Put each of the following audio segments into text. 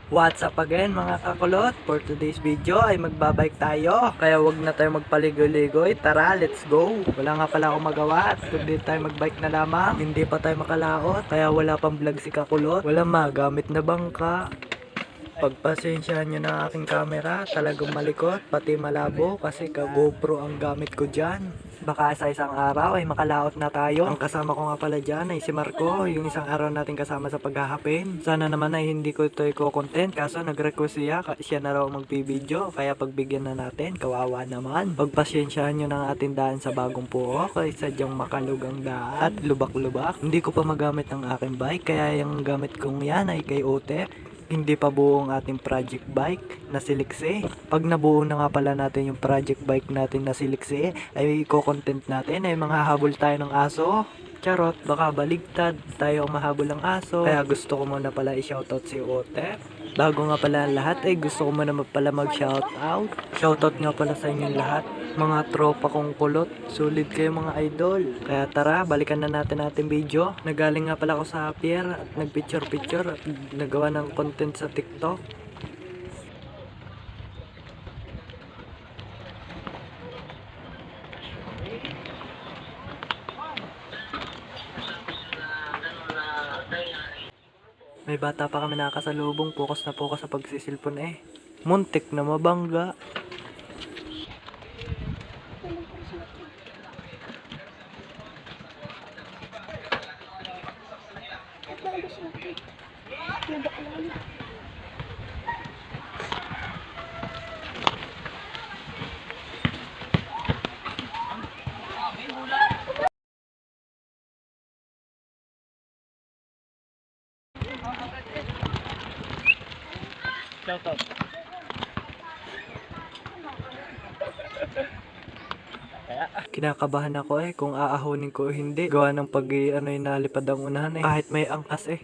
What's up again mga kakulot? For today's video ay magbabike tayo. Kaya wag na tayo magpaligoy-ligoy. Tara, let's go! Wala nga pala akong magawa at kundi tayo magbike na lamang. Hindi pa tayo makalaot. Kaya wala pang vlog si kakulot. Wala magamit na bangka. Pagpasensyahan nyo na aking camera, talagang malikot, pati malabo kasi ka GoPro ang gamit ko dyan. Baka sa isang araw ay makalaot na tayo. Ang kasama ko nga pala dyan ay si Marco, yung isang araw natin kasama sa paghahapin. Sana naman ay hindi ko ito i-content kaso nag-request siya na raw magpi-video. Kaya pagbigyan na natin, kawawa naman. Pagpasensyahan nyo ng ating daan sa bagong puok ay sadyang makalugang daan at lubak-lubak. Hindi ko pa magamit ang aking bike kaya yung gamit kong yan ay kay Ote. Hindi pa buo ang ating project bike na Silixie. Pag nabuo na nga pala natin yung project bike natin na Silixie, ay i-content natin ay manghahabol tayo ng aso. Charot, baka baligtad tayo ang mahabol ng aso. Kaya gusto ko muna pala i-shoutout si Ote. Bago nga pala ang lahat ay gusto ko muna pala mag-shoutout. Shoutout nga pala sa inyong lahat. Mga tropa kong kulot, sulit kayo mga idol. Kaya tara, balikan na natin ating video. Nagaling nga pala ako sa pier at nagpicture-picture at nagawa ng content sa TikTok. May bata pa kami nakasalubong, focus na focus sa pagsisilpon eh. Muntik na mabangga. Shoutout. Kinakabahan ako eh kung aahonin ko o hindi. Gawa ng pag nalipad ang unahan eh. Kahit may angkas eh.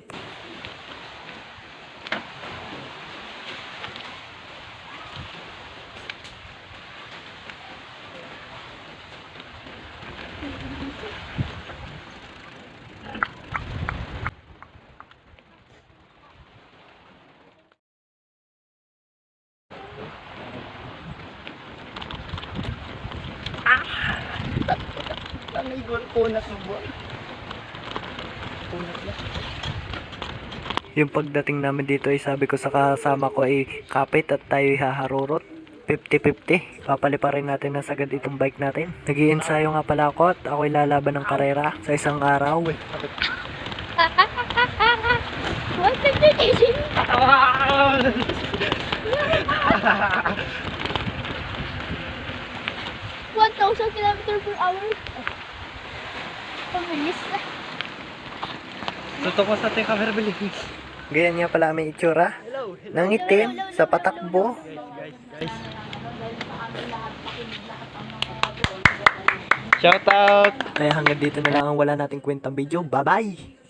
Yung pagdating namin dito ay sabi ko sa kasama ko ay kapit at tayo haharurot. 50-50. Papaliparin natin na sagad itong bike natin. Nag-iensayo nga pala ako at ako'y lalaban ng karera sa isang araw. What the decision? 1,000 km/h. Pabilis na. Tutok ko sa ating camera bilis. Ganyan nga pala may itsura. Nang itim sa patakbo. Guys. Shoutout! Kaya hanggang dito na lang ang wala nating kwentang video. Bye-bye!